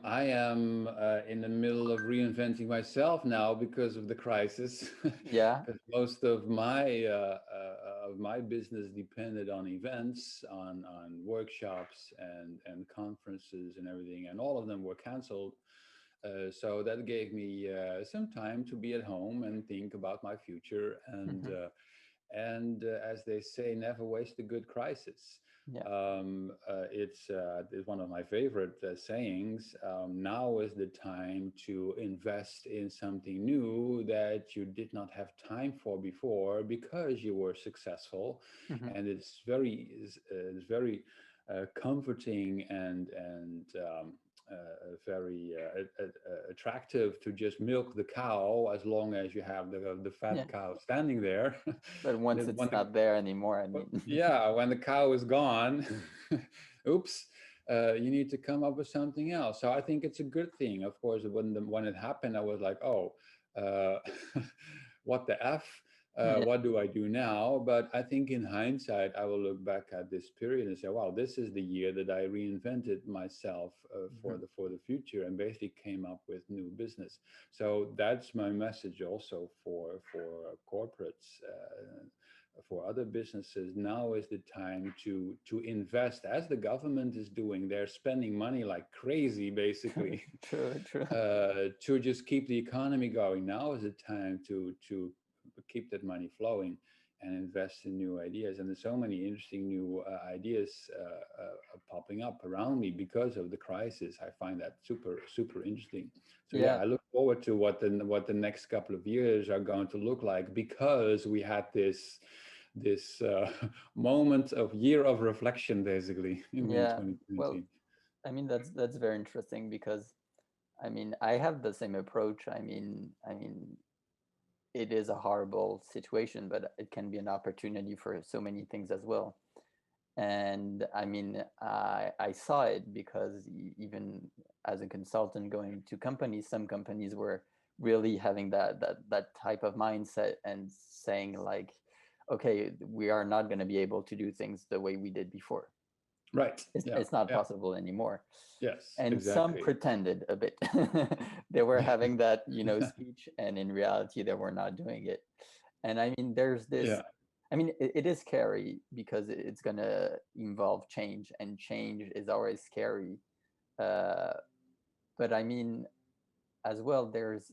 I am in the middle of reinventing myself now because of the crisis. Yeah. Because most of my business depended on events, on workshops and conferences and everything, and all of them were canceled. So that gave me some time to be at home and think about my future. Hmm. And as they say, never waste a good crisis. Yeah. It's one of my favorite sayings. Now is the time to invest in something new that you did not have time for before because you were successful, Hmm. and it's very comforting and very attractive to just milk the cow as long as you have the Yeah. fat cow standing there. But And once then when it's not there anymore, I well, mean, yeah, when the cow is gone, oops, you need to come up with something else. So I think it's a good thing. Of course, when it happened, I was like, oh, uh, what the f? yeah. What do I do now? But I think in hindsight, I will look back at this period and say, wow, this is the year that I reinvented myself Hmm. for the future and basically came up with new business. So that's my message also for corporates. For other businesses, now is the time to invest, as the government is doing. They're spending money like crazy, basically, True, true. to just keep the economy going. Now is the time to keep that money flowing and invest in new ideas. And there's so many interesting new ideas popping up around me because of the crisis. I find that super interesting. So yeah, Yeah. I look forward to what the next couple of years are going to look like, because we had this moment of year of reflection basically in Yeah. Well, 2020. I mean, that's very interesting because I mean, I have the same approach. I mean, it is a horrible situation, but it can be an opportunity for so many things as well. And I mean, I saw it because even as a consultant going to companies, some companies were really having that type of mindset and saying like, okay, we are not going to be able to do things the way we did before. Right. It's, Yeah. it's not Yeah. possible anymore. Yes, And some exactly. pretended a bit. They were having that, speech, and in reality, they were not doing it. And I mean, there's this. Yeah. I mean, it is scary because it's gonna involve change, and change is always scary. Uh, but I mean, as well, there's,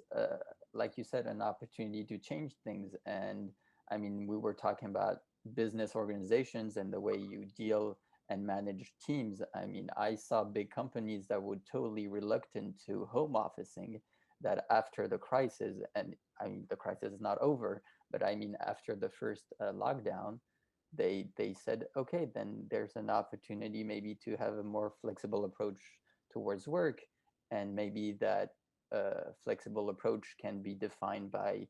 like you said, an opportunity to change things. And I mean, we were talking about business organizations and the way you deal and manage teams. I mean, I saw big companies that were totally reluctant to home officing, that after the crisis, and I mean, the crisis is not over, but I mean, after the first lockdown, they said, okay, then there's an opportunity maybe to have a more flexible approach towards work, and maybe that flexible approach can be defined by,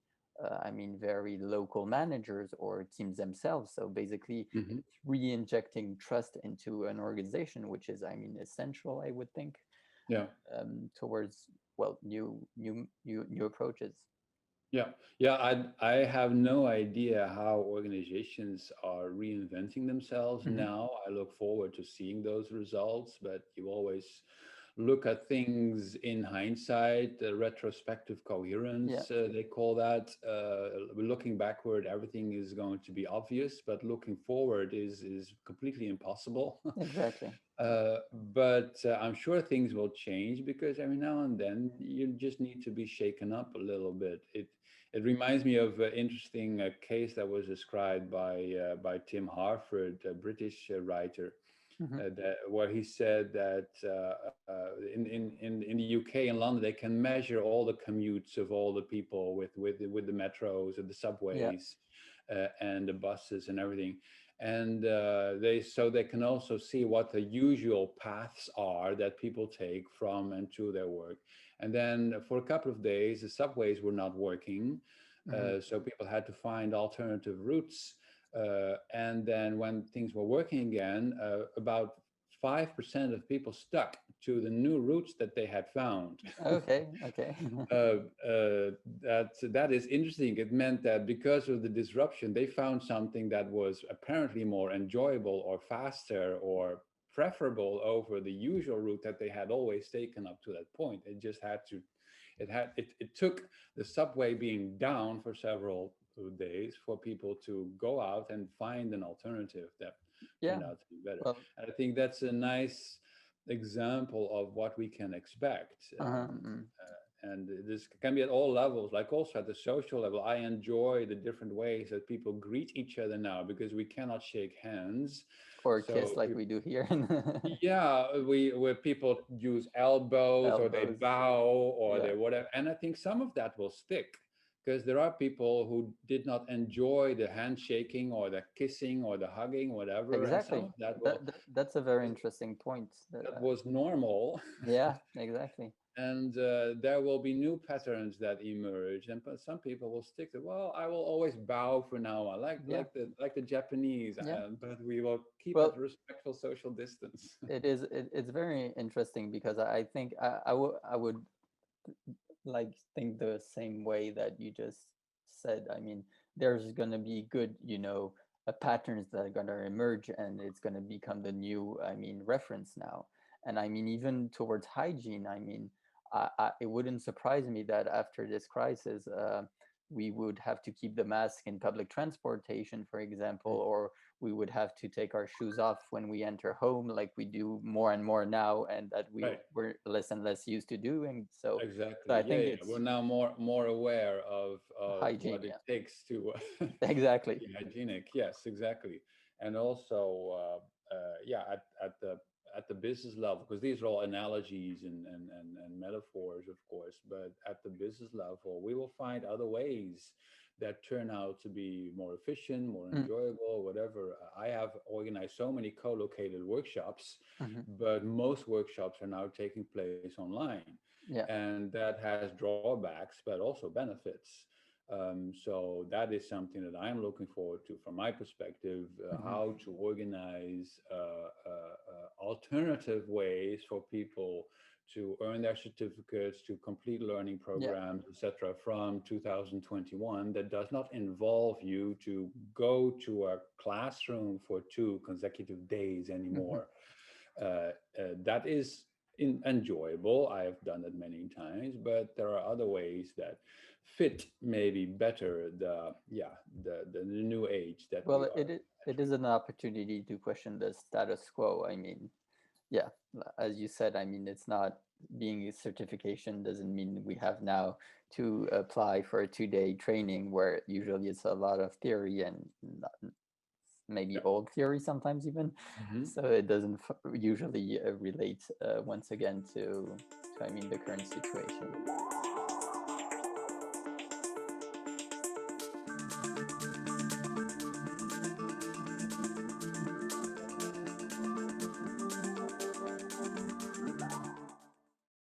I mean, very local managers or teams themselves. So basically, Hmm. it's re-injecting trust into an organization, which is, I mean, essential, I would think, Yeah. towards, well, new approaches. Yeah. Yeah. I have no idea how organizations are reinventing themselves Hmm. now. I look forward to seeing those results, but you always look at things in hindsight, retrospective Yeah, coherence, they call that. Looking backward, everything is going to be obvious, but looking forward is completely impossible. exactly. But I'm sure things will change, because every now and then you just need to be shaken up a little bit. It reminds me of an interesting case that was described by Tim Harford, a British writer, Hmm. where he said that in the UK, in London, they can measure all the commutes of all the people with the metros and the Yeah. subways and the buses and everything. And they can also see what the usual paths are that people take from and to their work. And then for a couple of days, the subways were not working, Hmm. so people had to find alternative routes. And then when things were working again, about 5% of people stuck to the new routes that they had found. Okay. Okay. That is interesting. It meant that because of the disruption, they found something that was apparently more enjoyable or faster or preferable over the usual route that they had always taken up to that point. It just had to, it took the subway being down for several days for people to go out and find an alternative that Yeah. turned out to be better. Well, And I think that's a nice example of what we can expect. And this can be at all levels, like also at the social level. I enjoy the different ways that people greet each other now, because we cannot shake hands. or So kiss like we do here. yeah, where people use elbows or they Elbows. bow or Yeah. they whatever. And I think some of that will stick, because there are people who did not enjoy the handshaking or the kissing or the hugging, whatever. And some Exactly. of that will, That's a very interesting point. that was normal. Yeah, exactly. And there will be new patterns that emerge, and but some people will stick to, well, I will always bow for now on, Yeah. like the Japanese, Yeah. but we will keep Well, at respectful social distance. it's very interesting, because I think I would like think the same way that you just said. I mean, there's gonna be good, patterns that are gonna emerge, and it's gonna become the new, reference now. And I mean, even towards hygiene, I mean, it wouldn't surprise me that after this crisis, we would have to keep the mask in public transportation, for example, or we would have to take our shoes off when we enter home, like we do more and more now, and that Right. we're less and less used to doing. So Exactly. I Yeah, think yeah. it's We're now more aware of hygiene. what it Yeah, takes to exactly. be hygienic. Yes, exactly. And also, yeah, at the business level, because these are all analogies and metaphors, of course, but at the business level, we will find other ways that turn out to be more efficient, more Mm, enjoyable, whatever. I have organized so many co-located workshops, mhm. but most workshops are now taking place online. Yeah. And that has drawbacks, but also benefits. So that is something that I'm looking forward to from my perspective, Mhm. how to organize alternative ways for people to earn their certificates, to complete learning Yeah. programs, etc., from 2021, that does not involve you to go to a classroom for 2 consecutive days Mhm. anymore. That is enjoyable. I have done it many times, but there are other ways that fit maybe better the new age that we Well, are it is an opportunity to question the status quo. I mean, yeah, as you said, I mean, it's not being a certification doesn't mean we have now to apply for a 2-day training, where usually it's a lot of theory and maybe yeah. old theory sometimes even. Mhm. So it doesn't usually relate once again to, I mean, the current situation.